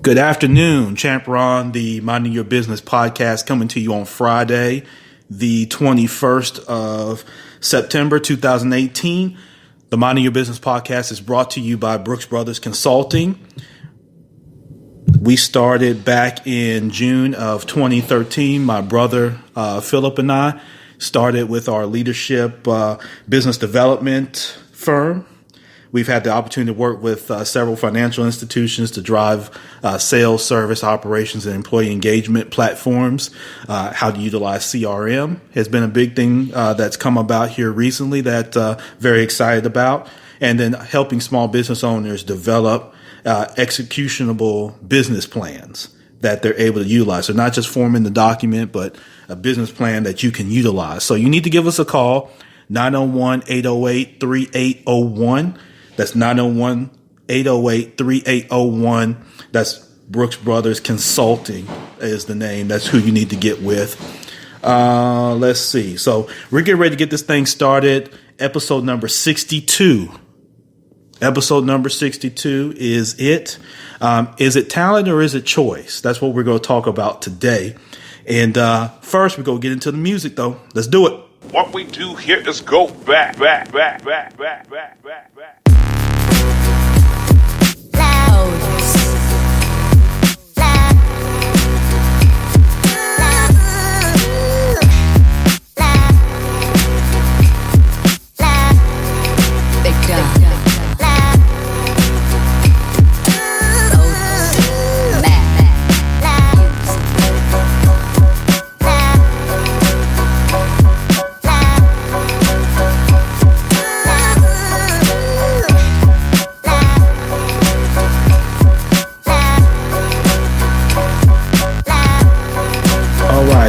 Good afternoon, Champ Ron, the Minding Your Business podcast coming to you on Friday, the 21st of September, 2018. The Minding Your Business podcast is brought to you by Brooks Brothers Consulting. We started back in June of 2013. My brother, Philip, and I started with our leadership business development firm. We've had the opportunity to work with several financial institutions to drive sales, service, operations, and employee engagement platforms. How to utilize CRM has been a big thing that's come about here recently that very excited about. And then helping small business owners develop executionable business plans that they're able to utilize. So not just forming the document, but a business plan that you can utilize. So you need to give us a call, 901-808-3801. That's 901-808-3801. That's Brooks Brothers Consulting is the name. That's who you need to get with. Let's see. So we're getting ready to get this thing started. Episode number 62. Episode number 62 is it. Is it talent or is it choice? That's what we're going to talk about today. And first, we're going to get into the music, though. Let's do it. What we do here is go back.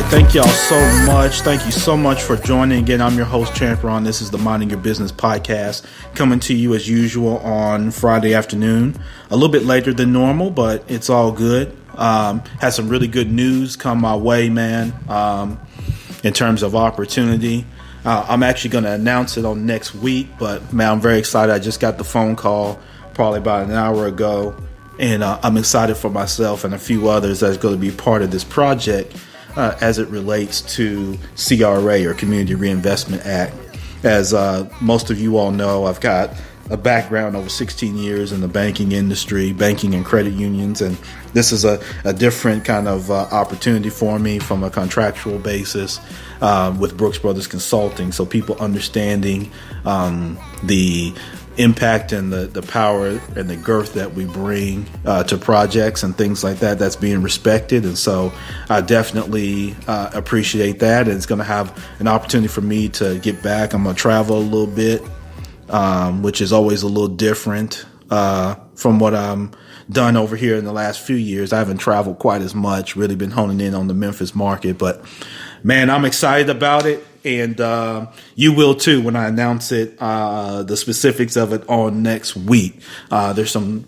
Thank y'all so much. Thank you so much for joining. Again, I'm your host, Champ Ron. This is the Minding Your Business podcast coming to you as usual on Friday afternoon. A little bit later than normal, but it's all good. Had some really good news come my way, man, in terms of opportunity. I'm actually going to announce it on next week, but man, I'm very excited. I just got the phone call probably about an hour ago, and I'm excited for myself and a few others that's going to be part of this project. As it relates to CRA or Community Reinvestment Act. As most of you all know, I've got a background over 16 years in the banking industry, banking and credit unions, and this is a different kind of opportunity for me from a contractual basis with Brooks Brothers Consulting. So people understanding the impact and the power and the girth that we bring to projects and things like that, that's being respected. And so I definitely appreciate that. And it's going to have an opportunity for me to get back. I'm going to travel a little bit, which is always a little different from what I'm done over here in the last few years. I haven't traveled quite as much, really been honing in on the Memphis market. But man, I'm excited about it. And you will too when I announce it, the specifics of it on next week. There's some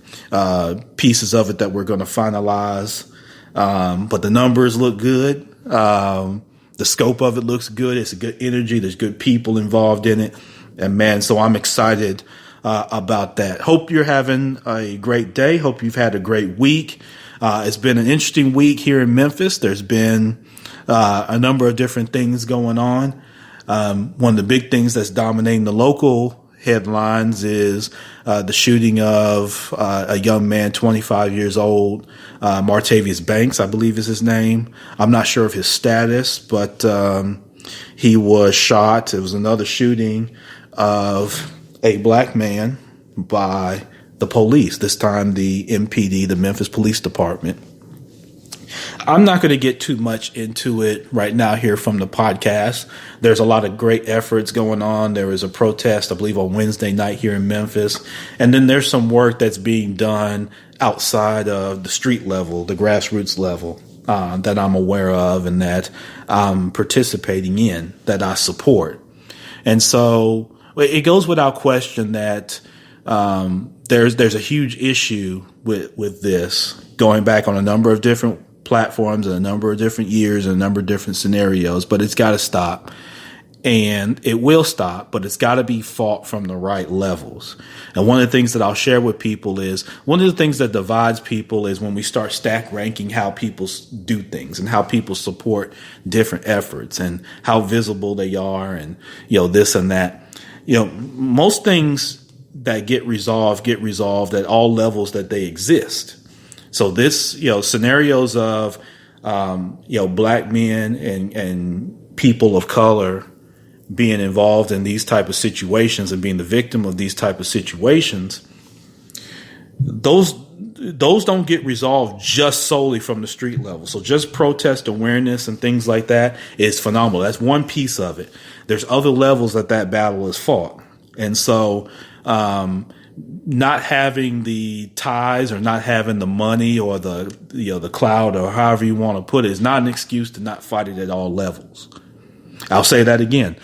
pieces of it that we're going to finalize, but the numbers look good. The scope of it looks good. It's a good energy. There's good people involved in it. And man, so I'm excited about that. Hope you're having a great day. Hope you've had a great week. It's been an interesting week here in Memphis. There's been a number of different things going on. One of the big things that's dominating the local headlines is the shooting of a young man, 25 years old, Martavius Banks, I believe is his name. I'm not sure of his status, but he was shot. It was another shooting of a black man by the police, this time the MPD, the Memphis Police Department. I'm not going to get too much into it right now here from the podcast. There's a lot of great efforts going on. There was a protest, I believe, on Wednesday night here in Memphis. And then there's some work that's being done outside of the street level, the grassroots level, that I'm aware of and that I'm participating in, that I support. And so it goes without question that there's a huge issue with this, going back on a number of different platforms and a number of different years and a number of different scenarios, but it's got to stop. and it will stop, but it's got to be fought from the right levels. And one of the things that I'll share with people is one of the things that divides people is when we start stack ranking how people do things and how people support different efforts and how visible they are and, this and that. Most things that get resolved at all levels that they exist. So this, scenarios of, black men and people of color being involved in these type of situations and being the victim of these type of situations, those don't get resolved just solely from the street level. So just protest awareness and things like that is phenomenal. That's one piece of it. There's other levels that battle is fought. And so, not having the ties or not having the money or the clout or however you want to put it is not an excuse to not fight it at all levels. I'll say that again.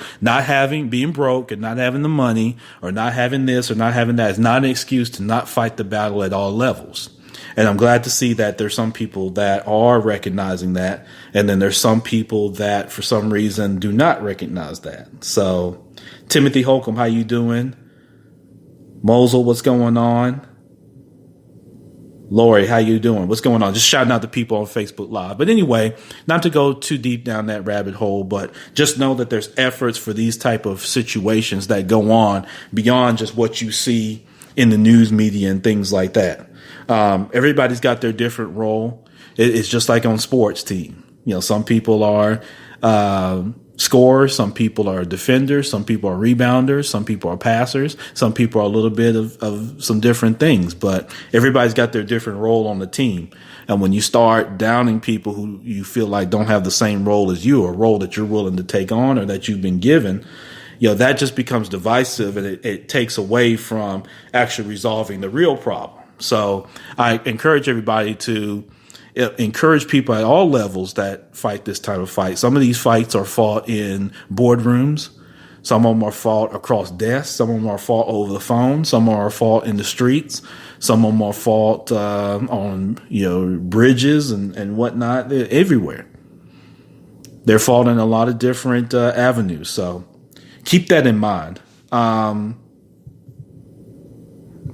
Being broke and not having the money or not having this or not having that is not an excuse to not fight the battle at all levels. And I'm glad to see that there's some people that are recognizing that. And then there's some people that for some reason do not recognize that. So Timothy Holcomb, how you doing? Mosul, what's going on? Lori, how you doing? What's going on? Just shouting out to people on Facebook Live. But anyway, not to go too deep down that rabbit hole, but just know that there's efforts for these type of situations that go on beyond just what you see in the news media and things like that. Everybody's got their different role. It's just like on sports team. Some people are scorers, some people are defenders, some people are rebounders, some people are passers, some people are a little bit of some different things, but everybody's got their different role on the team. And when you start downing people who you feel like don't have the same role as you, or role that you're willing to take on or that you've been given, that just becomes divisive, and it takes away from actually resolving the real problem. So I encourage everybody to encourage people at all levels that fight this type of fight. Some of these fights are fought in boardrooms. Some of them are fought across desks. Some of them are fought over the phone. Some are fought in the streets. Some of them are fought on bridges and whatnot. They're everywhere. They're fought in a lot of different avenues. So keep that in mind.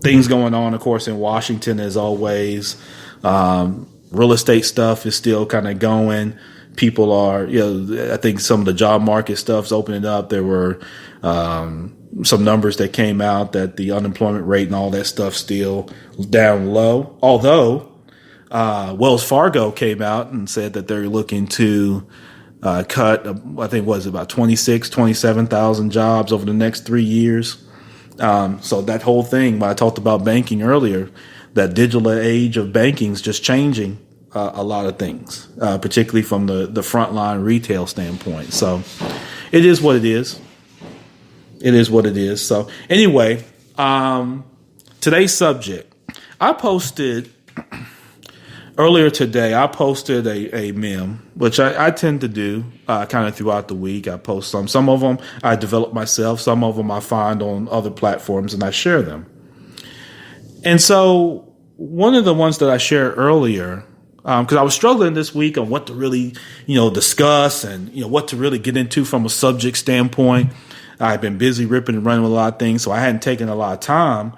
Things going on, of course, in Washington as always. Real estate stuff is still kind of going. People are, I think some of the job market stuff's opening up. There were some numbers that came out that the unemployment rate and all that stuff still down low. Although Wells Fargo came out and said that they're looking to cut, I think, about 27,000 jobs over the next 3 years. So that whole thing, when I talked about banking earlier, that digital age of banking is just changing a lot of things, particularly from the frontline retail standpoint. So it is what it is. It is what it is. So anyway, today's subject, I posted earlier today, a meme, which I tend to do kind of throughout the week. I post some of them I develop myself. Some of them I find on other platforms and I share them. And so one of the ones that I shared earlier, because I was struggling this week on what to really, discuss and, what to really get into from a subject standpoint. I've been busy ripping and running with a lot of things, so I hadn't taken a lot of time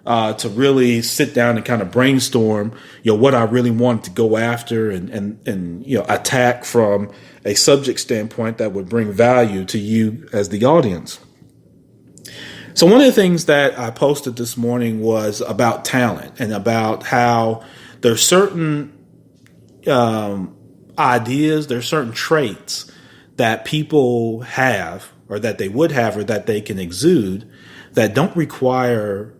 to really sit down and kind of brainstorm, what I really wanted to go after and attack from a subject standpoint that would bring value to you as the audience. So one of the things that I posted this morning was about talent and about how there's certain ideas, there's certain traits that people have or that they would have or that they can exude that don't require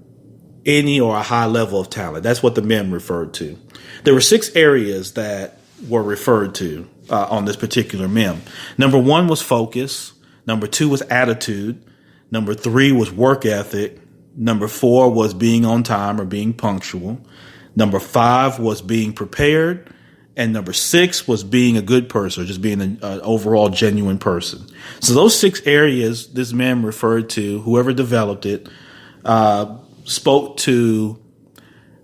any or a high level of talent. That's what the meme referred to. There were 6 areas that were referred to on this particular meme. Number 1 was focus. Number 2 was attitude. Number 3 was work ethic. Number 4 was being on time or being punctual. Number 5 was being prepared. And number 6 was being a good person, or just being an overall genuine person. So those 6 areas this man referred to, whoever developed it, spoke to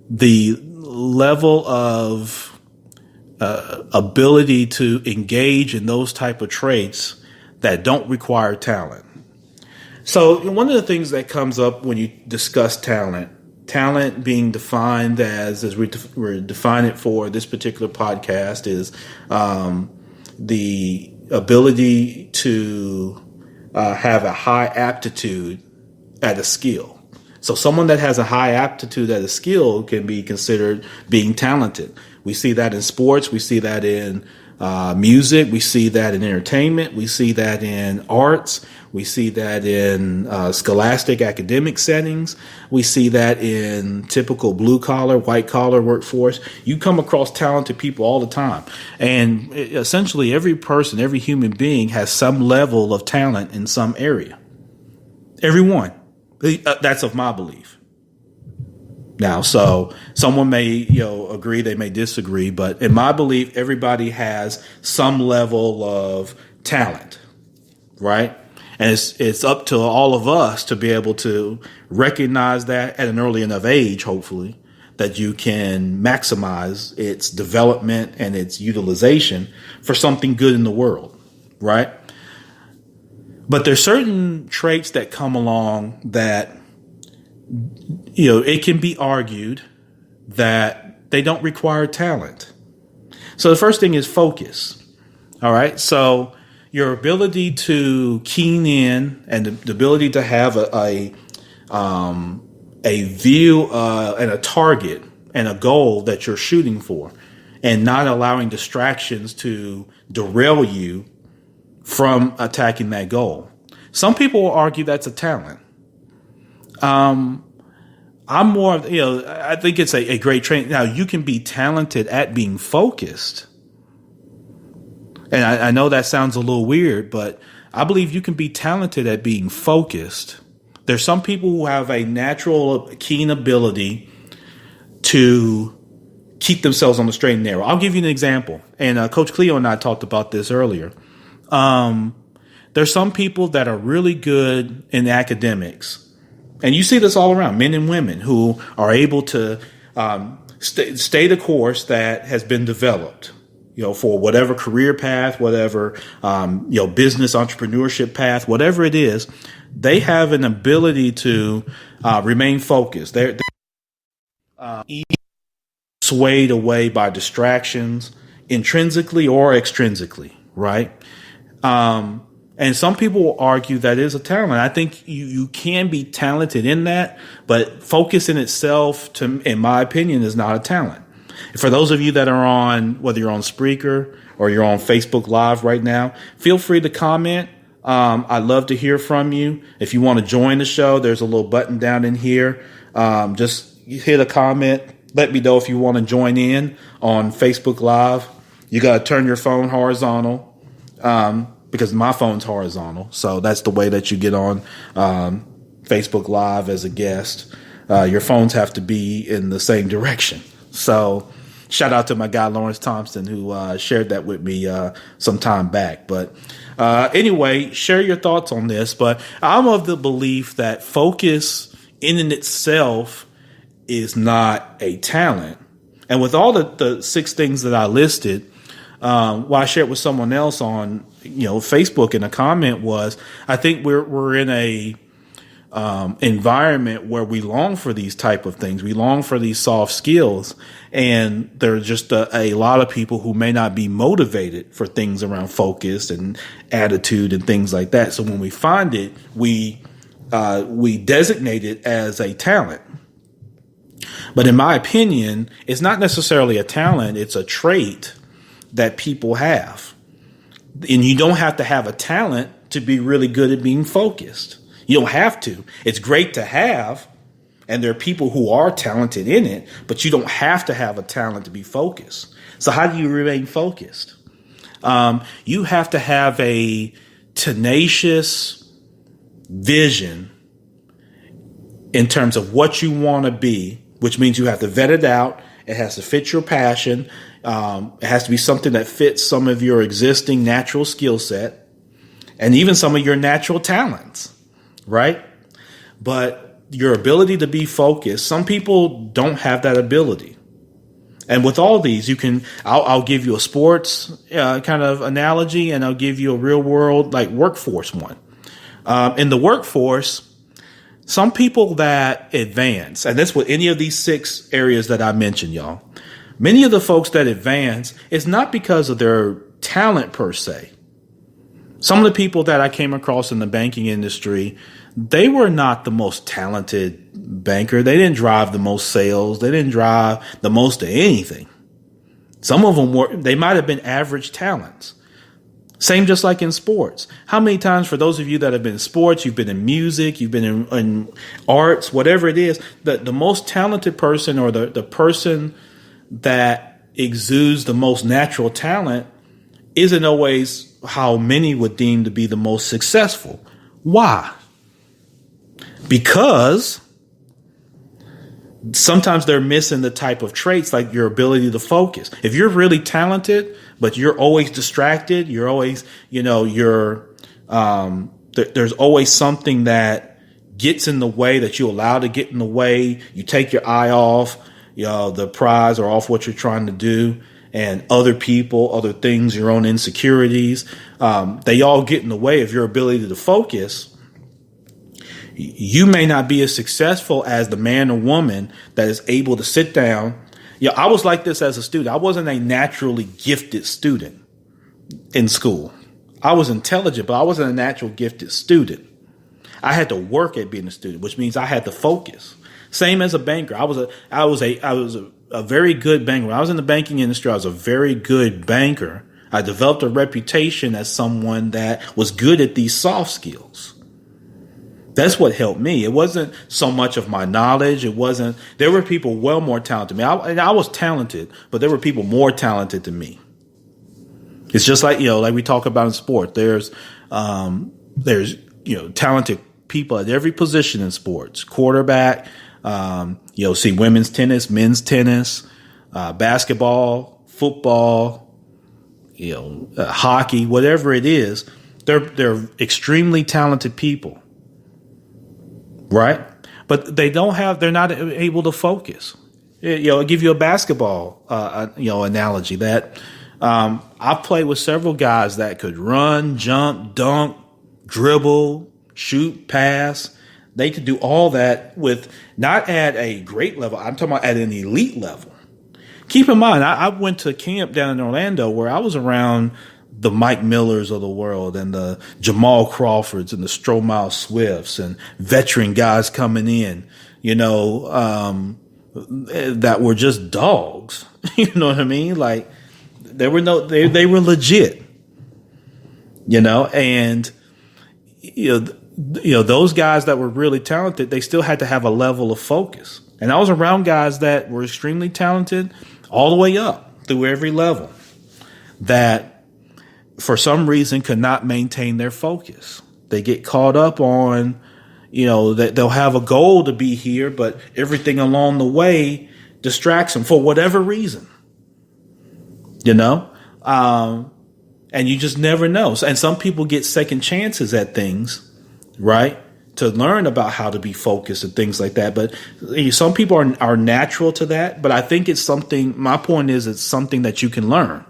the level of ability to engage in those type of traits that don't require talent. So one of the things that comes up when you discuss talent being defined as we're defining it for this particular podcast, is the ability to have a high aptitude at a skill. So someone that has a high aptitude at a skill can be considered being talented. We see that in sports. We see that in music. We see that in entertainment. We see that in arts. We see that in scholastic academic settings. We see that in typical blue collar, white collar workforce. You come across talented people all the time. And essentially every person, every human being has some level of talent in some area. Everyone. That's of my belief. Now, so someone may, agree, they may disagree, but in my belief, everybody has some level of talent, right? And it's up to all of us to be able to recognize that at an early enough age, hopefully, that you can maximize its development and its utilization for something good in the world, right? But there's certain traits that come along that, it can be argued that they don't require talent. So the first thing is focus. All right. So your ability to keen in and the ability to have a view and a target and a goal that you're shooting for, and not allowing distractions to derail you from attacking that goal. Some people will argue that's a talent. I'm more, I think it's a great trait. Now, you can be talented at being focused. And I know that sounds a little weird, but I believe you can be talented at being focused. There's some people who have a natural, keen ability to keep themselves on the straight and narrow. I'll give you an example. And Coach Cleo and I talked about this earlier. There's some people that are really good in academics. And you see this all around, men and women who are able to stay the course that has been developed, for whatever career path, whatever, business entrepreneurship path, whatever it is. They have an ability to remain focused. They're swayed away by distractions, intrinsically or extrinsically, right? And some people will argue that is a talent. I think you can be talented in that, but focus in itself, in my opinion, is not a talent. For those of you that are on, whether you're on Spreaker or you're on Facebook Live right now, feel free to comment. I'd love to hear from you. If you want to join the show, there's a little button down in here. Just hit a comment. Let me know if you want to join in on Facebook Live. You got to turn your phone horizontal. Because my phone's horizontal. So that's the way that you get on Facebook Live as a guest. Your phones have to be in the same direction. So shout out to my guy, Lawrence Thompson, who shared that with me some time back. But anyway, share your thoughts on this. But I'm of the belief that focus in and itself is not a talent. And with all the 6 things that I listed, what I shared with someone else on, Facebook in a comment was, I think we're in a environment where we long for these type of things. We long for these soft skills, and there are just a lot of people who may not be motivated for things around focus and attitude and things like that. So when we find it, we designate it as a talent. But in my opinion, it's not necessarily a talent. It's a trait that people have. And you don't have to have a talent to be really good at being focused. You don't have to. It's great to have, and there are people who are talented in it, but you don't have to have a talent to be focused. So how do you remain focused? You have to have a tenacious vision in terms of what you want to be, which means you have to vet it out. It has to fit your passion. It has to be something that fits some of your existing natural skill set and even some of your natural talents, right? But your ability to be focused, some people don't have that ability. And with all these, I'll give you a sports kind of analogy, and I'll give you a real world, like workforce one. In the workforce, some people that advance, and that's with any of these 6 areas that I mentioned, y'all. Many of the folks that advance, it's not because of their talent per se. Some of the people that I came across in the banking industry, they were not the most talented banker. They didn't drive the most sales. They didn't drive the most of anything. Some of them they might have been average talents. Same just like in sports. How many times, for those of you that have been in sports, you've been in music, you've been in arts, whatever it is, the most talented person, or the person that exudes the most natural talent, isn't always how many would deem to be the most successful. Why? Because sometimes they're missing the type of traits, like your ability to focus. If you're really talented, but you're always distracted, you're always, there's always something that gets in the way, that you allow to get in the way. You take your eye off, the prize, or off what you're trying to do, and other people, other things, your own insecurities, they all get in the way of your ability to focus. You may not be as successful as the man or woman that is able to sit down. I was like this as a student. I wasn't a naturally gifted student in school. I was intelligent, but I wasn't a natural gifted student. I had to work at being a student, which means I had to focus. Same as a banker. I was a very good banker. When I was in the banking industry, I was a very good banker. I developed a reputation as someone that was good at these soft skills. That's what helped me. It wasn't so much of my knowledge. There were people well more talented than me. I was talented, but there were people more talented than me. It's just like, like we talk about in sport, there's talented people at every position in sports. Quarterback, see women's tennis, men's tennis, basketball, football, hockey, whatever it is. They're extremely talented people. Right. But they're not able to focus. I'll give you a basketball, analogy that I've played with several guys that could run, jump, dunk, dribble, shoot, pass. They could do all that with not at a great level. I'm talking about at an elite level. Keep in mind, I went to camp down in Orlando where I was around the Mike Millers of the world and the Jamal Crawfords and the Stromile Swifts and veteran guys coming in, that were just dogs. You know what I mean? Like they were legit, and, those guys that were really talented, they still had to have a level of focus. And I was around guys that were extremely talented all the way up through every level that for some reason could not maintain their focus. They get caught up on, that they'll have a goal to be here, but everything along the way distracts them for whatever reason, and you just never know. And some people get second chances at things, right, to learn about how to be focused and things like that. But some people are natural to that. But I think it's something, my point is, it's something that you can learn.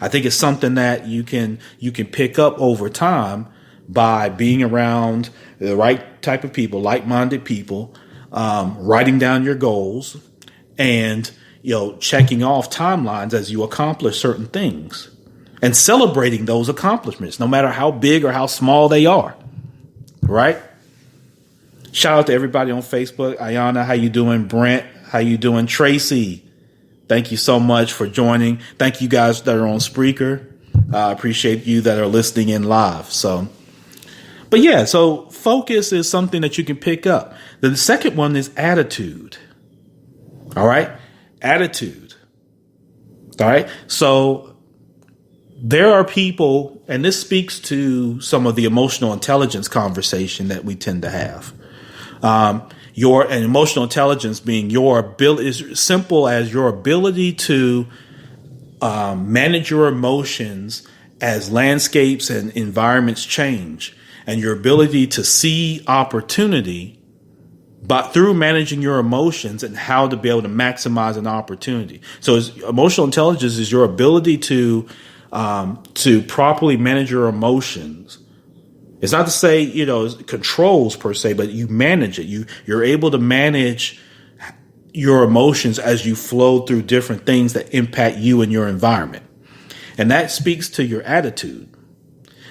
I think it's something that you can pick up over time by being around the right type of people, like-minded people, writing down your goals, and checking off timelines as you accomplish certain things, and celebrating those accomplishments, no matter how big or how small they are. Right? Shout out to everybody on Facebook. Ayana, how you doing? Brent, how you doing? Tracy, thank you so much for joining. Thank you guys that are on Spreaker. I appreciate you that are listening in live. So focus is something that you can pick up. The second one is attitude. All right. Attitude. All right. So there are people, and this speaks to some of the emotional intelligence conversation that we tend to have. And emotional intelligence being your ability, is simple as your ability to manage your emotions as landscapes and environments change, and your ability to see opportunity but through managing your emotions and how to be able to maximize an opportunity. So emotional intelligence is your ability to properly manage your emotions. It's not to say, controls per se, but you manage it. You're able to manage your emotions as you flow through different things that impact you and your environment. And that speaks to your attitude.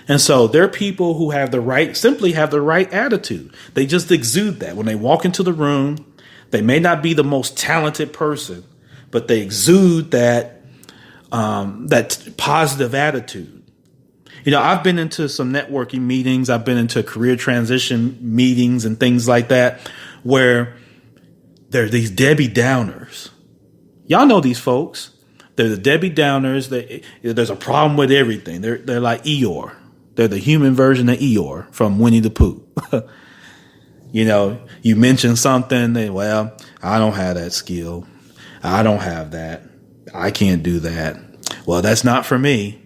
And so there are people who simply have the right attitude. They just exude that. When they walk into the room, they may not be the most talented person, but they exude that positive attitude. I've been into some networking meetings. I've been into career transition meetings and things like that, where there are these Debbie Downers. Y'all know these folks. They're the Debbie Downers. There's a problem with everything. They're like Eeyore. They're the human version of Eeyore from Winnie the Pooh. You mention something, I don't have that skill. I don't have that. I can't do that. Well, that's not for me.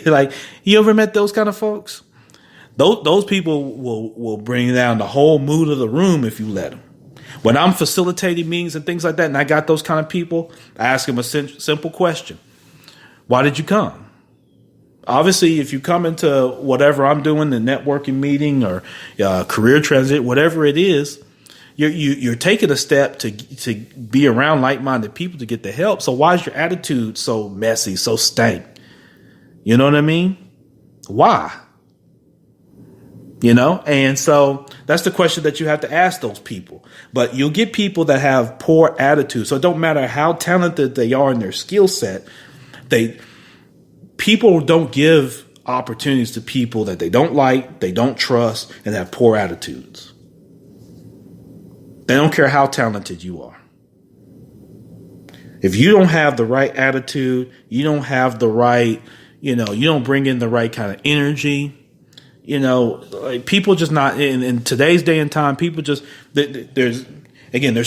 Like, you ever met those kind of folks? Those people will bring down the whole mood of the room if you let them. When I'm facilitating meetings and things like that, and I got those kind of people, I ask them a simple question. Why did you come? Obviously, if you come into whatever I'm doing, the networking meeting or career transit, whatever it is, you're taking a step to be around like-minded people to get the help. So why is your attitude so messy, so stank? You know what I mean? Why? And so that's the question that you have to ask those people. But you'll get people that have poor attitude. So it don't matter how talented they are in their skill set. People don't give opportunities to people that they don't like, they don't trust, and have poor attitudes. They don't care how talented you are. If you don't have the right attitude, you don't have the right, you don't bring in the right kind of energy. Like people just not in today's day and time, people just, there's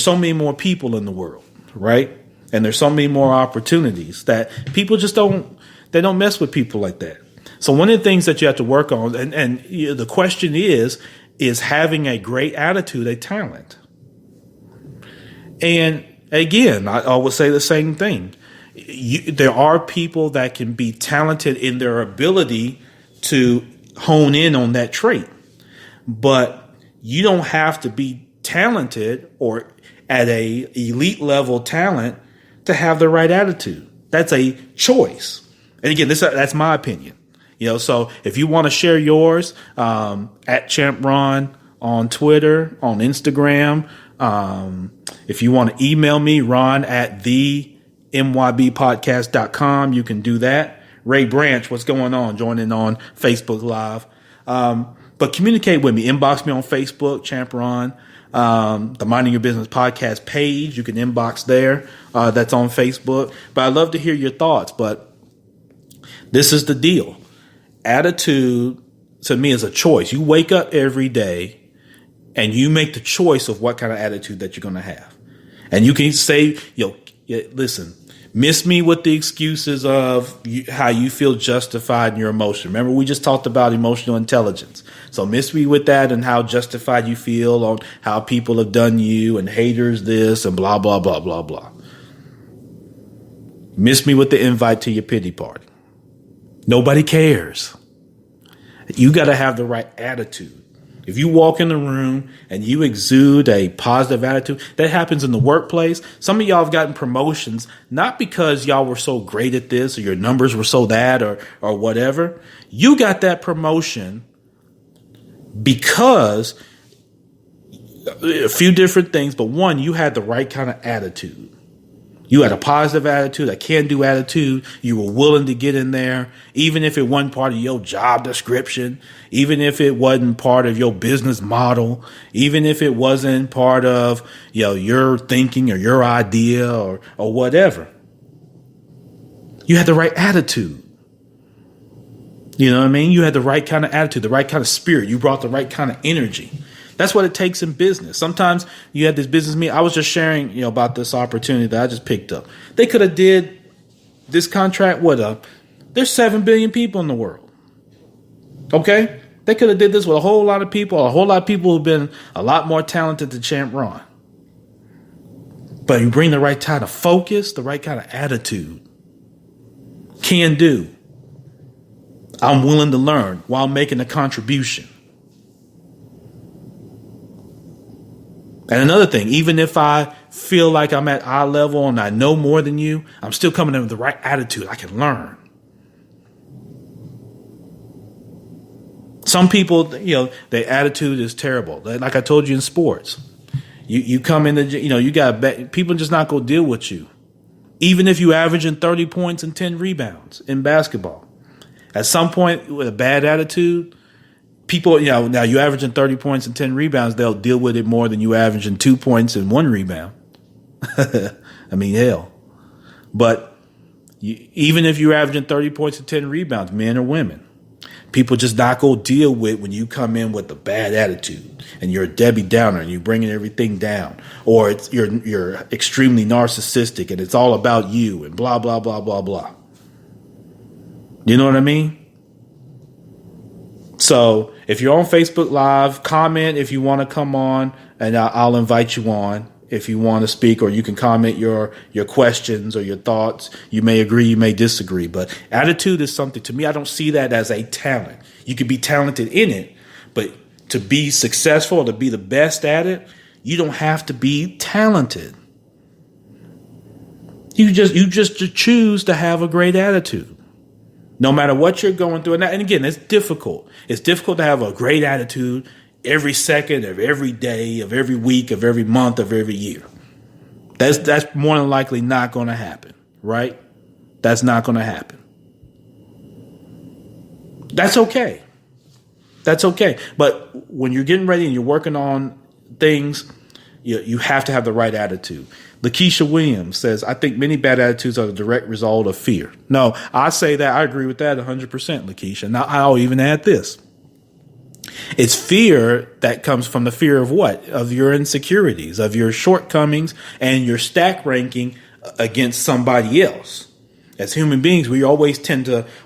so many more people in the world, right? And there's so many more opportunities that people just don't mess with people like that. So one of the things that you have to work on, and the question is having a great attitude a talent? And again, I always say the same thing. There are people that can be talented in their ability to hone in on that trait, but you don't have to be talented or at a elite level talent to have the right attitude. That's a choice. And again, that's my opinion. So if you want to share yours, at Champ Ron on Twitter, on Instagram, if you want to email me, Ron at themybpodcast.com, you can do that. Ray Branch, what's going on? Joining on Facebook Live. But communicate with me. Inbox me on Facebook, Champ Ron. The Minding Your Business podcast page, you can inbox there. That's on Facebook. But I'd love to hear your thoughts. But this is the deal. Attitude to me is a choice. You wake up every day and you make the choice of what kind of attitude that you're going to have. And you can say, listen, miss me with the excuses of how you feel justified in your emotion. Remember, we just talked about emotional intelligence. So miss me with that and how justified you feel on how people have done you and haters this and blah, blah, blah, blah, blah. Miss me with the invite to your pity party. Nobody cares. You got to have the right attitude. If you walk in the room and you exude a positive attitude, that happens in the workplace. Some of y'all have gotten promotions, not because y'all were so great at this or your numbers were so that or whatever. You got that promotion because a few different things, but one, you had the right kind of attitude. You had a positive attitude, a can-do attitude. You were willing to get in there, even if it wasn't part of your job description, even if it wasn't part of your business model, even if it wasn't part of your thinking or your idea or whatever. You had the right attitude. You know what I mean? You had the right kind of attitude, the right kind of spirit. You brought the right kind of energy. That's what it takes in business. Sometimes you have this business meeting. I was just sharing, about this opportunity that I just picked up. They could have did this contract with there's 7 billion people in the world. Okay? They could have did this with a whole lot of people who've been a lot more talented than Champ Ron. But you bring the right kind of focus, the right kind of attitude. Can do. I'm willing to learn while making a contribution. And another thing, even if I feel like I'm at eye level and I know more than you, I'm still coming in with the right attitude. I can learn. Some people, their attitude is terrible. Like I told you in sports, you come in, you got people just not going to deal with you. Even if you averaging 30 points and 10 rebounds in basketball, at some point with a bad attitude, people, now you averaging 30 points and 10 rebounds, they'll deal with it more than you averaging 2 points and 1 rebound. I mean, hell. But even if you're averaging 30 points and 10 rebounds, men or women, people just not going to deal with when you come in with a bad attitude and you're a Debbie Downer and you're bringing everything down, or you're extremely narcissistic and it's all about you and blah, blah, blah, blah, blah. You know what I mean? So if you're on Facebook Live, comment if you want to come on, and I'll invite you on if you want to speak, or you can comment your questions or your thoughts. You may agree, you may disagree, but attitude is something, to me, I don't see that as a talent. You could be talented in it, but to be successful or to be the best at it, you don't have to be talented. You just choose to have a great attitude. No matter what you're going through. And again, it's difficult. It's difficult to have a great attitude every second of every day, of every week, of every month, of every year. That's more than likely not going to happen, right? That's not going to happen. That's okay. That's okay. But when you're getting ready and you're working on things, you have to have the right attitude. Lakeisha Williams says, I think many bad attitudes are the direct result of fear. No, I say that. I agree with that 100%, Lakeisha. Now, I'll even add this. It's fear that comes from the fear of what? Of your insecurities, of your shortcomings, and your stack ranking against somebody else. As human beings, we always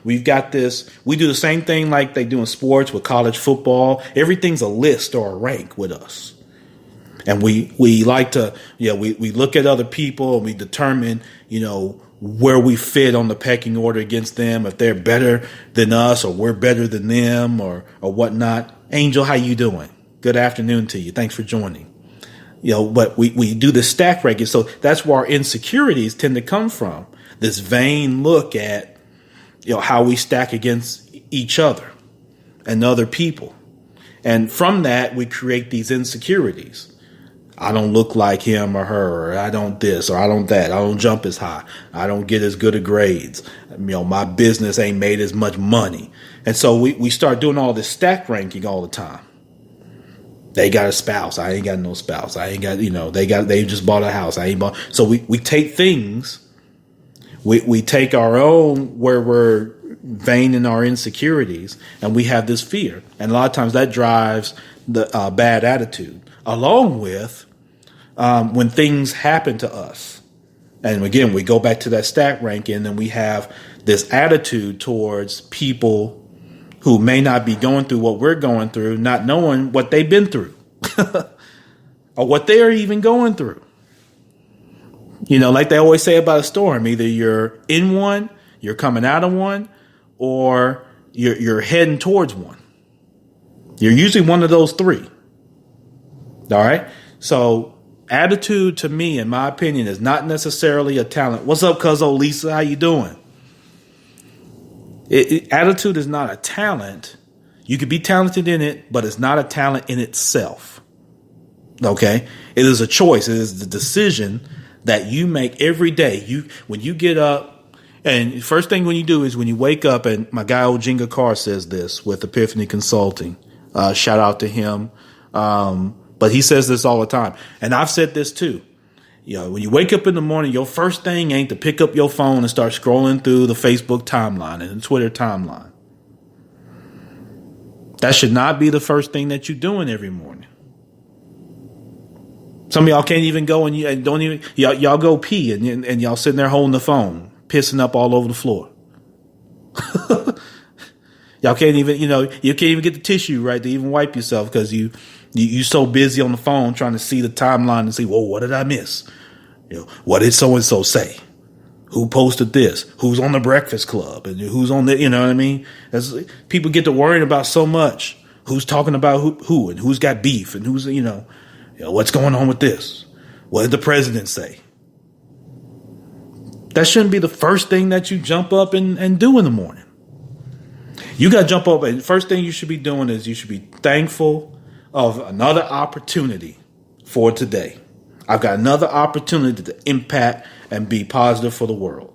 we've got this, we do the same thing like they do in sports with college football. Everything's a list or a rank with us. And we like to, we look at other people and we determine, where we fit on the pecking order against them, if they're better than us or we're better than them or whatnot. Angel, how you doing? Good afternoon to you. Thanks for joining. But we do the stack ranking. So that's where our insecurities tend to come from. This vain look at, how we stack against each other and other people. And from that, we create these insecurities. I don't look like him or her, or I don't this, or I don't that. I don't jump as high. I don't get as good of grades. My business ain't made as much money. And so we start doing all this stack ranking all the time. They got a spouse. I ain't got no spouse. I ain't got, they just bought a house. I ain't bought. So we take things, we take our own where we're vain in our insecurities, and we have this fear. And a lot of times that drives the bad attitude, along with when things happen to us. And again, we go back to that stack ranking, and we have this attitude towards people who may not be going through what we're going through, not knowing what they've been through or what they're even going through. Like they always say about a storm, either you're in one, you're coming out of one, or you're heading towards one. You're usually one of those three. All right. So attitude, to me, in my opinion, is not necessarily a talent. What's up, cuzzo Lisa? How you doing? Attitude is not a talent. You could be talented in it, but it's not a talent in itself. Okay? It is a choice. It is the decision that you make every day. When you get up, and first thing when you do is when you wake up, and my guy Ojinga Carr says this with Epiphany Consulting. Shout out to him. But he says this all the time. And I've said this too. When you wake up in the morning, your first thing ain't to pick up your phone and start scrolling through the Facebook timeline and the Twitter timeline. That should not be the first thing that you're doing every morning. Some of y'all can't even go and don't even, y'all go pee and y'all sitting there holding the phone, pissing up all over the floor. Y'all can't even, you can't even get the tissue right to even wipe yourself because you so busy on the phone trying to see the timeline and see, whoa, what did I miss? What did so and so say? Who posted this? Who's on the Breakfast Club? And who's on the, you know what I mean? People get to worrying about so much. Who's talking about who and who's got beef and who's, what's going on with this? What did the president say? That shouldn't be the first thing that you jump up and do in the morning. You got to jump up, and the first thing you should be doing is you should be thankful of another opportunity for today. I've got another opportunity to impact and be positive for the world.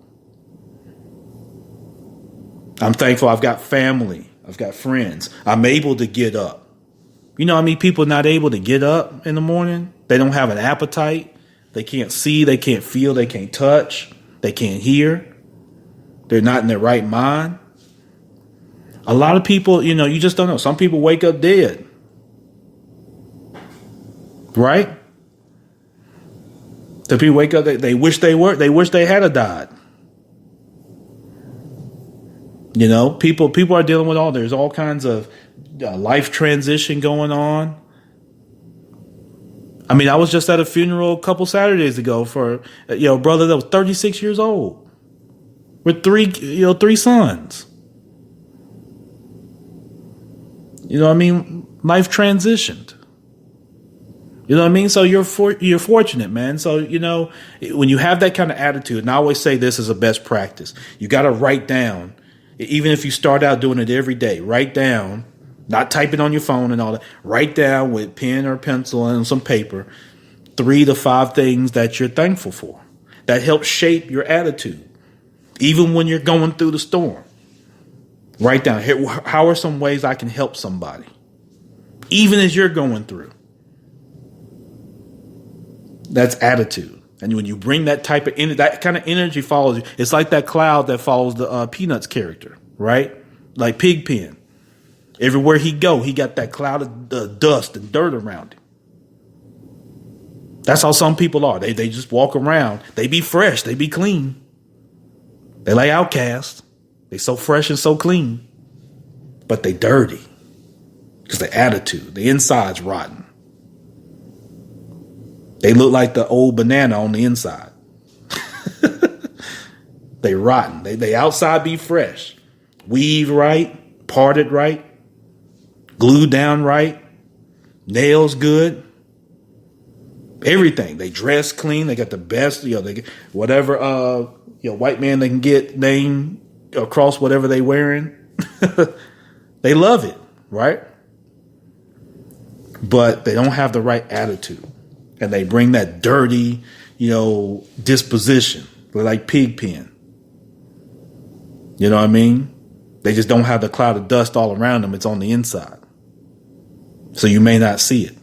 I'm thankful I've got family. I've got friends. I'm able to get up. You know what I mean? People are not able to get up in the morning. They don't have an appetite. They can't see. They can't feel. They can't touch. They can't hear. They're not in their right mind. A lot of people, you just don't know. Some people wake up dead. Right? The people wake up, they wish they had a died. People are dealing with there's all kinds of life transition going on. I mean, I was just at a funeral a couple Saturdays ago for a brother that was 36 years old with three sons. You know what I mean? Life transitioned. You know what I mean? So you're fortunate, man. So, when you have that kind of attitude, and I always say this is a best practice, you got to write down, even if you start out doing it every day, write down, not type it on your phone and all that, write down with pen or pencil and some paper, 3 to 5 things that you're thankful for. That helps shape your attitude, even when you're going through the storm. Write down, how are some ways I can help somebody, even as you're going through. That's attitude. And when you bring that type of that kind of energy follows you, it's like that cloud that follows the Peanuts character, right? Like Pigpen. Everywhere he go, he got that cloud of dust and dirt around him. That's how some people are. They just walk around. They be fresh. They be clean. They like outcasts. They so fresh and so clean, but they dirty because the attitude, the inside's rotten. They look like the old banana on the inside. They rotten. They outside be fresh, weave right, parted right, glued down right, nails good, everything. They dress clean. They got the best. They get whatever white man they can get name across whatever they wearing. They love it, right? But they don't have the right attitude. And they bring that dirty, disposition. They're like Pigpen. You know what I mean? They just don't have the cloud of dust all around them. It's on the inside. So you may not see it.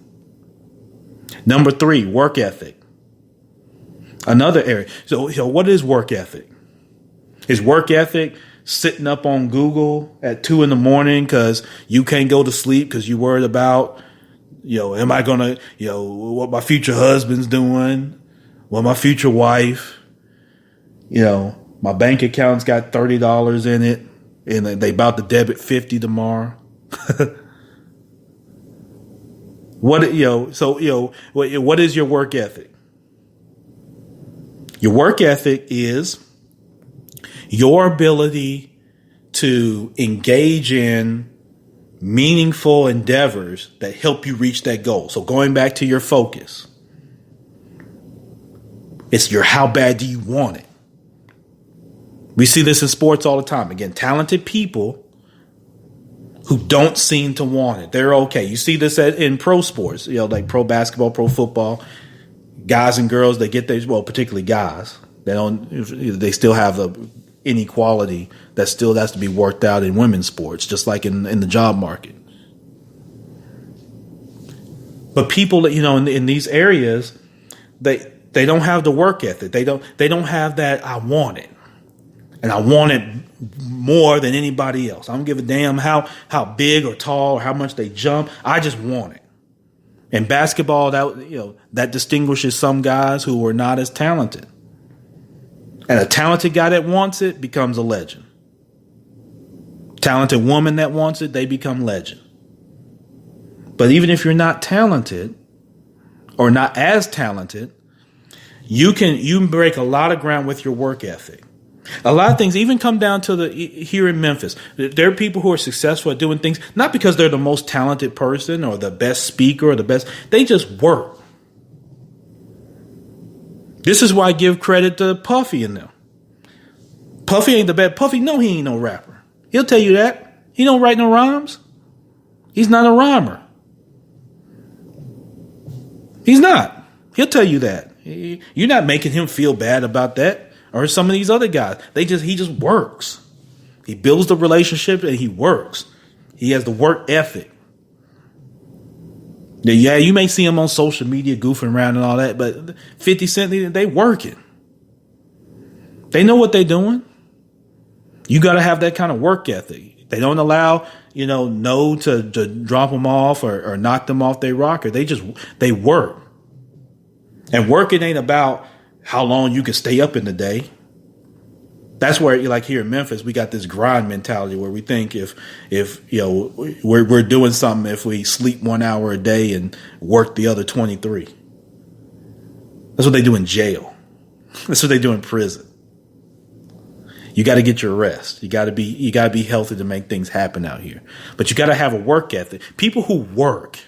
Number 3, work ethic. Another area. So what is work ethic? Is work ethic sitting up on Google at 2 a.m. because you can't go to sleep because you're worried about, am I going to, what my future husband's doing? What my future wife? My bank account's got $30 in it and they about to debit $50 tomorrow. What is your work ethic? Your work ethic is your ability to engage in meaningful endeavors that help you reach that goal. So going back to your focus, it's your how bad do you want it? We see this in sports all the time. Again, talented people who don't seem to want it. They're okay. You see this in pro sports, like pro basketball, pro football. Guys and girls, they get particularly guys. They still have the inequality that still has to be worked out in women's sports, just like in the job market. But people that, in these areas, they don't have the work ethic. They don't have that I want it. And I want it more than anybody else. I don't give a damn how big or tall or how much they jump. I just want it. In basketball, that distinguishes some guys who are not as talented. And a talented guy that wants it becomes a legend. Talented woman that wants it, they become legend. But even if you're not talented or not as talented, you can break a lot of ground with your work ethic. A lot of things even come down to here in Memphis. There are people who are successful at doing things, not because they're the most talented person or the best speaker or the best. They just work. This is why I give credit to Puffy and them. Puffy ain't the best. Puffy, no, he ain't no rapper. He'll tell you that. He don't write no rhymes. He's not a rhymer. He's not. He'll tell you that. You're not making him feel bad about that. Or some of these other guys. He just works. He builds the relationship and he works. He has the work ethic. Yeah, you may see him on social media goofing around and all that, but 50 Cent, they working. They know what they're doing. You got to have that kind of work ethic. They don't allow, no to drop them off or knock them off their rocker. They work. And working ain't about how long you can stay up in the day. That's where, like here in Memphis, we got this grind mentality where we think if we're doing something if we sleep 1 hour a day and work the other 23. That's what they do in jail. That's what they do in prison. You got to get your rest. You got to be healthy to make things happen out here. But you got to have a work ethic. People who work.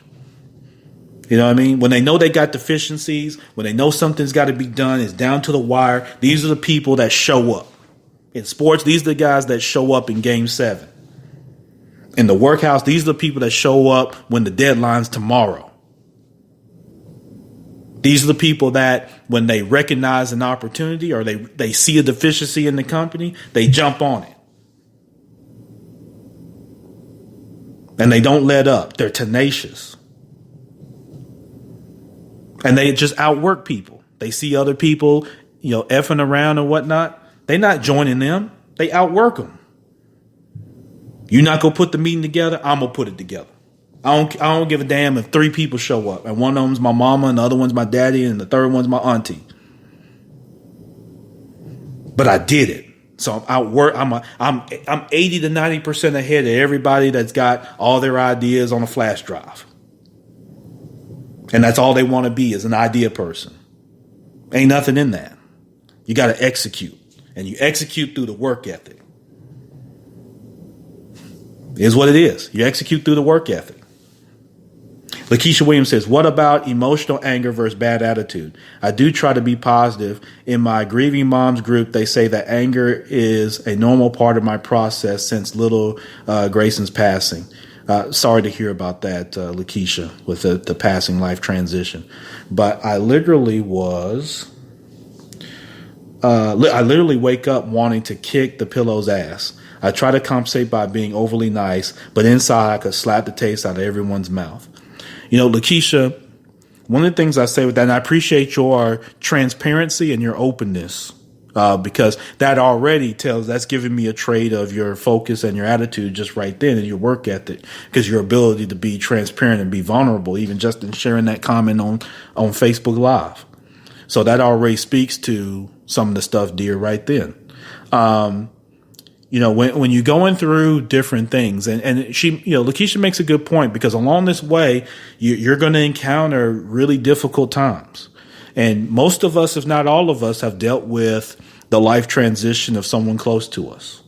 You know what I mean? When they know they got deficiencies, when they know something's got to be done, it's down to the wire. These are the people that show up. In sports, these are the guys that show up in Game 7. In the workhouse, these are the people that show up when the deadline's tomorrow. These are the people that when they recognize an opportunity or they see a deficiency in the company, they jump on it. And they don't let up. They're tenacious. And they just outwork people. They see other people, effing around and whatnot. They're not joining them. They outwork them. You're not going to put the meeting together. I'm going to put it together. I don't give a damn if 3 people show up. And one of them's my mama and the other one's my daddy and the third one's my auntie. But I did it. So I'm 80 to 90% ahead of everybody that's got all their ideas on a flash drive. And that's all they want to be is an idea person. Ain't nothing in that. You got to execute. And you execute through the work ethic. It is what it is. You execute through the work ethic. Lakeisha Williams says, what about emotional anger versus bad attitude? I do try to be positive. In my grieving moms group, they say that anger is a normal part of my process since little Grayson's passing. Sorry to hear about that, Lakeisha, with the passing life transition. But I literally wake up wanting to kick the pillow's ass. I try to compensate by being overly nice, but inside I could slap the taste out of everyone's mouth. Lakeisha, one of the things I say with that, and I appreciate your transparency and your openness, because that already that's giving me a trait of your focus and your attitude just right then and your work ethic, because your ability to be transparent and be vulnerable, even just in sharing that comment on Facebook Live. So that already speaks to some of the stuff, dear, right then. When you're going through different things, and she, Lakeisha makes a good point, because along this way, you're going to encounter really difficult times. And most of us, if not all of us, have dealt with the life transition of someone close to us.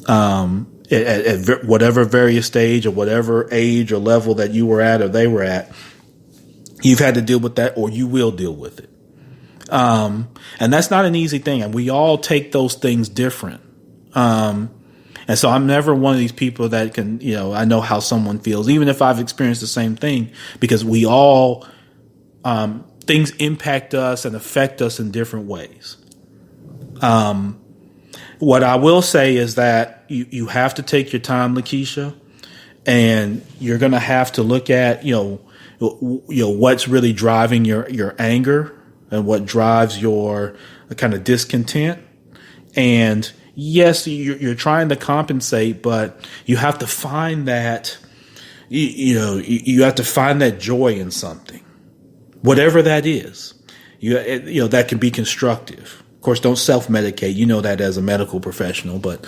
At whatever various stage or whatever age or level that you were at or they were at, you've had to deal with that, or you will deal with it. And that's not an easy thing. And we all take those things different. And so I'm never one of these people that can, I know how someone feels, even if I've experienced the same thing, because we all, things impact us and affect us in different ways. What I will say is that you have to take your time, Lakeisha, and you're going to have to look at, what's really driving your anger and what drives your kind of discontent. And yes, you're trying to compensate, but you have to find that, you have to find that joy in something, whatever that is. That can be constructive. course, don't self-medicate. You know that as a medical professional, but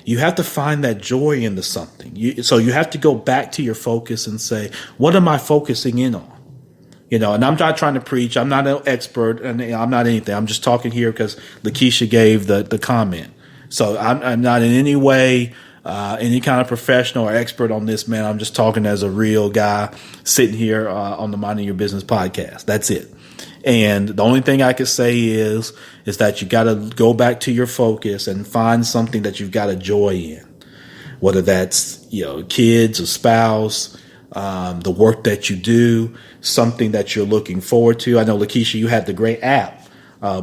you have to find that joy into something. So you have to go back to your focus and say, what am I focusing in on? And I'm not trying to preach. I'm not an expert, and I'm not anything. I'm just talking here because Lakeisha gave the comment. So I'm not in any way any kind of professional or expert on this, man. I'm just talking as a real guy sitting here on the Minding Your Business podcast. That's it. And the only thing I could say is that you got to go back to your focus and find something that you've got a joy in, whether that's, kids, a spouse, the work that you do, something that you're looking forward to. I know, Lakeisha, you had the great app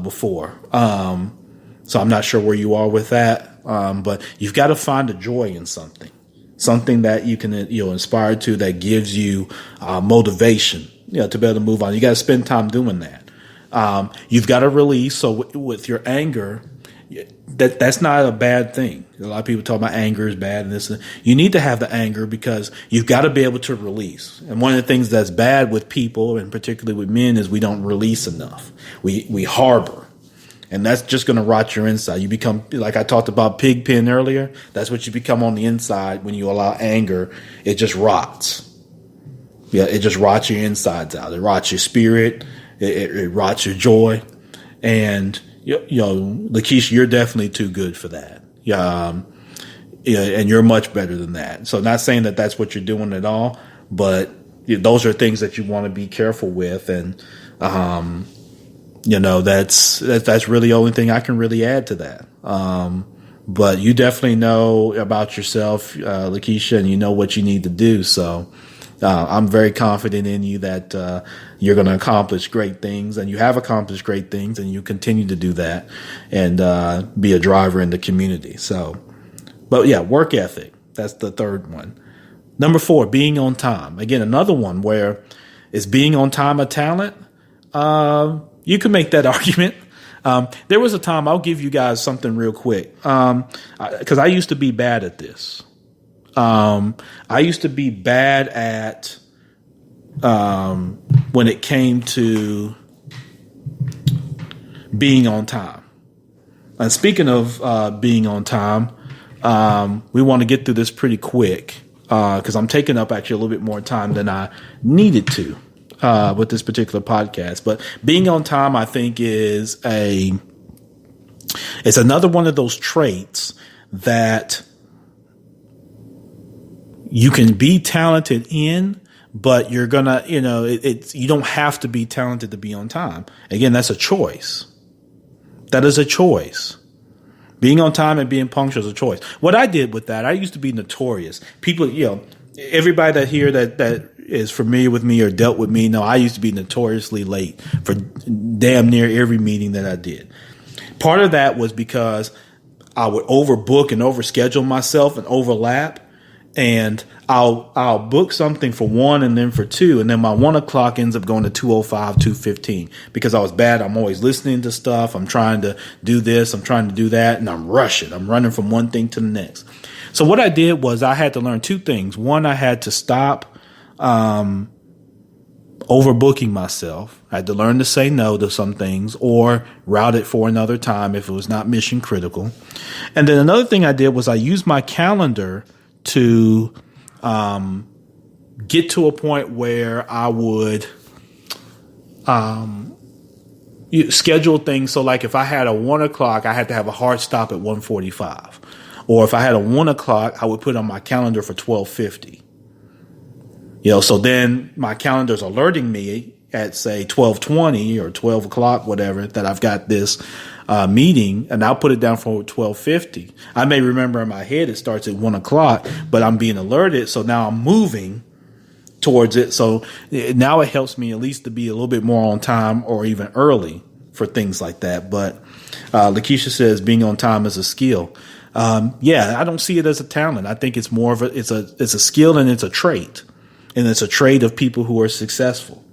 before. So I'm not sure where you are with that. But you've got to find a joy in something that you can, inspire to, that gives you motivation, to be able to move on. You got to spend time doing that. You've got to release. So with your anger, that's not a bad thing. A lot of people talk about anger is bad and this. You need to have the anger because you've got to be able to release. And one of the things that's bad with people, and particularly with men, is we don't release enough. We harbor. And that's just going to rot your inside. You become, like I talked about Pigpen earlier, that's what you become on the inside when you allow anger. It just rots. Yeah, it just rots your insides out. It rots your spirit. It rots your joy. And, Lakeisha, you're definitely too good for that. And you're much better than that. So not saying that that's what you're doing at all, but those are things that you want to be careful with. And, that's really the only thing I can really add to that. But you definitely know about yourself, Lakeisha, and you know what you need to do. So I'm very confident in you that you're going to accomplish great things, and you have accomplished great things, and you continue to do that and be a driver in the community. So, but yeah, work ethic. That's the third one. Number 4, being on time. Again, another one where is being on time a talent? You can make that argument. There was a time, I'll give you guys something real quick, because I used to be bad at this. I used to be bad at when it came to being on time. And speaking of being on time, we want to get through this pretty quick because I'm taking up actually a little bit more time than I needed to. With this particular podcast, but being on time, I think it's another one of those traits that you can be talented in, but you're gonna, you don't have to be talented to be on time. Again, that's a choice. That is a choice. Being on time and being punctual is a choice. What I did with that, I used to be notorious. People, everybody that here that is familiar with me or dealt with me, I used to be notoriously late for damn near every meeting that I did. Part of that was because I would overbook and overschedule myself and overlap, and I'll book something for 1 and then for 2, and then my 1 o'clock ends up going to 2:05, 2:15 because I was bad. I'm always listening to stuff. I'm trying to do this. I'm trying to do that, and I'm rushing. I'm running from one thing to the next. So what I did was I had to learn 2 things. One, I had to stop overbooking myself. I had to learn to say no to some things or route it for another time if it was not mission critical. And then another thing I did was I used my calendar to get to a point where I would schedule things. So like if I had a 1 o'clock, I had to have a hard stop at 1:45. Or if I had a 1 o'clock, I would put on my calendar for 12:50. So then my calendar's alerting me at say 12:20 or 12 o'clock, whatever, that I've got this meeting, and I'll put it down for 12:50. I may remember in my head it starts at 1 o'clock, but I'm being alerted. So now I'm moving towards it. So now it helps me at least to be a little bit more on time or even early for things like that. But Lakeisha says being on time is a skill. I don't see it as a talent. I think it's more of it's a skill and it's a trait. And it's a trait of people who are successful.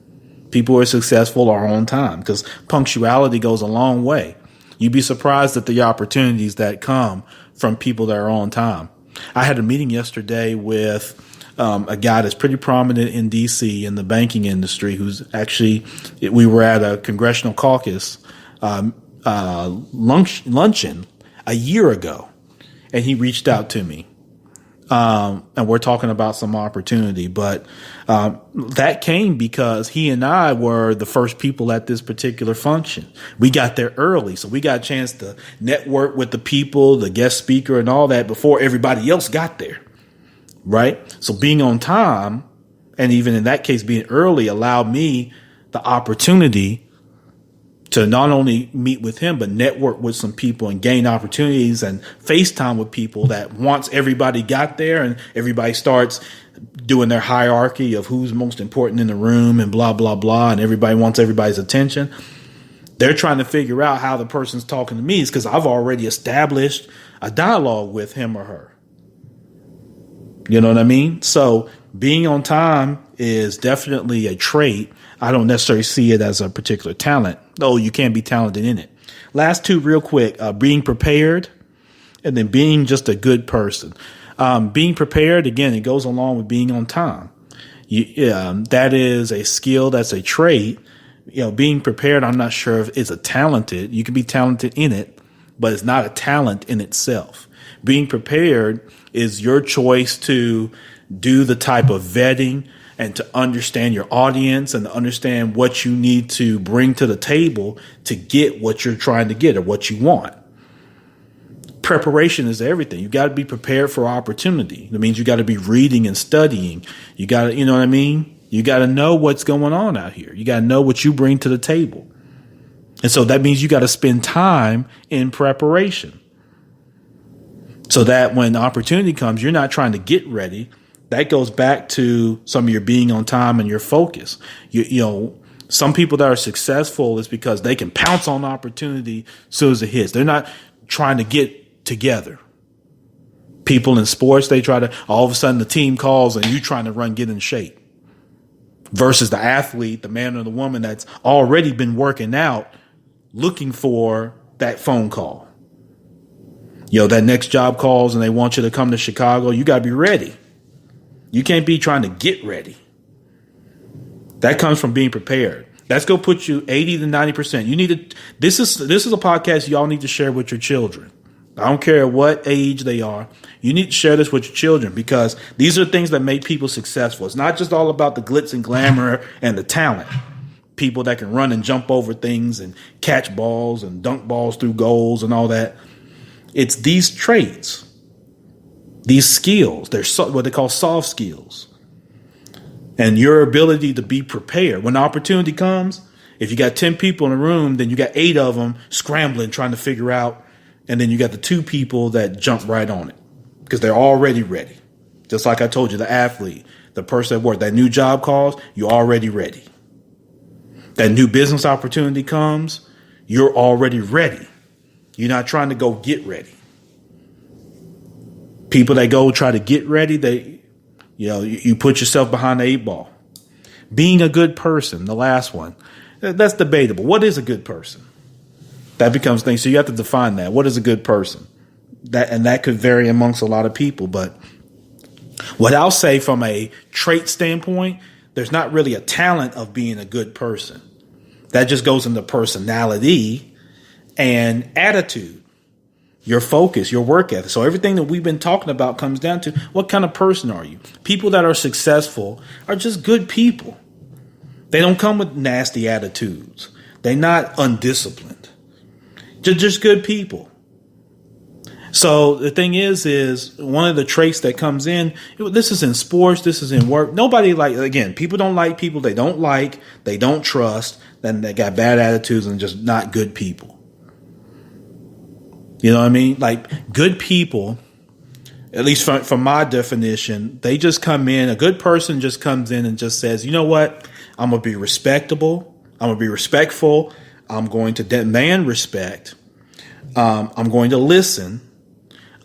People who are successful are on time because punctuality goes a long way. You'd be surprised at the opportunities that come from people that are on time. I had a meeting yesterday with a guy that's pretty prominent in D.C. in the banking industry who's actually, we were at a congressional caucus luncheon a year ago, and he reached out to me. And we're talking about some opportunity, but that came because he and I were the first people at this particular function. We got there early, so we got a chance to network with the people, the guest speaker, and all that before everybody else got there, right? So being on time, and even in that case being early, allowed me the opportunity to not only meet with him, but network with some people and gain opportunities and FaceTime with people that once everybody got there and everybody starts doing their hierarchy of who's most important in the room and blah, blah, blah, and everybody wants everybody's attention. They're trying to figure out how the person's talking to me is because I've already established a dialogue with him or her. You know what I mean? So being on time is definitely a trait. I don't necessarily see it as a particular talent, though you can be talented in it. Last two real quick, being prepared and then being just a good person. Being prepared, again, it goes along with being on time. That is a skill. That's a trait. Being prepared, I'm not sure if it's a talented. You can be talented in it, but it's not a talent in itself. Being prepared is your choice to do the type of vetting and to understand your audience and to understand what you need to bring to the table to get what you're trying to get or what you want. Preparation is everything. You got to be prepared for opportunity. That means you got to be reading and studying. You got to, you know what I mean? You got to know what's going on out here. You got to know what you bring to the table. And so that means you got to spend time in preparation so that when opportunity comes, you're not trying to get ready. That goes back to some of your being on time and your focus. Some people that are successful is because they can pounce on opportunity as soon as it hits. They're not trying to get together. People in sports, they try to, all of a sudden the team calls and you trying to get in shape. Versus the athlete, the man or the woman that's already been working out, looking for that phone call. That next job calls and they want you to come to Chicago. You got to be ready. You can't be trying to get ready. That comes from being prepared. That's going to put you 80 to 90%. You need to, this is a podcast y'all need to share with your children. I don't care what age they are. You need to share this with your children because these are things that make people successful. It's not just all about the glitz and glamour and the talent. People that can run and jump over things and catch balls and dunk balls through goals and all that. It's these traits. These skills, they're what they call soft skills. And your ability to be prepared. When opportunity comes, if you got 10 people in a room, then you got 8 of them scrambling, trying to figure out. And then you got the 2 people that jump right on it because they're already ready. Just like I told you, the athlete, the person at work, that new job calls, you're already ready. That new business opportunity comes, you're already ready. You're not trying to go get ready. People that go try to get ready, you put yourself behind the 8 ball. Being a good person, the last one, that's debatable. What is a good person? That becomes things. So you have to define that. What is a good person? That could vary amongst a lot of people. But what I'll say from a trait standpoint, there's not really a talent of being a good person. That just goes into personality and attitude. Your focus, your work ethic. So everything that we've been talking about comes down to what kind of person are you? People that are successful are just good people. They don't come with nasty attitudes. They're not undisciplined. Just good people. So the thing is one of the traits that comes in, this is in sports, this is in work. People don't like people they don't like, they don't trust, then they got bad attitudes and just not good people. You know what I mean? Like good people, at least from my definition, they just come in. A good person just comes in and just says, you know what? I'm going to be respectable. I'm going to be respectful. I'm going to demand respect. I'm going to listen.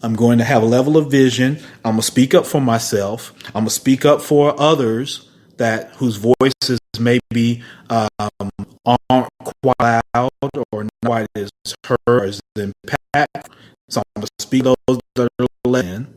I'm going to have a level of vision. I'm going to speak up for myself. I'm going to speak up for others whose voices maybe aren't quite loud or not quite as heard or as impactful. So I'm going to speak those that are listening.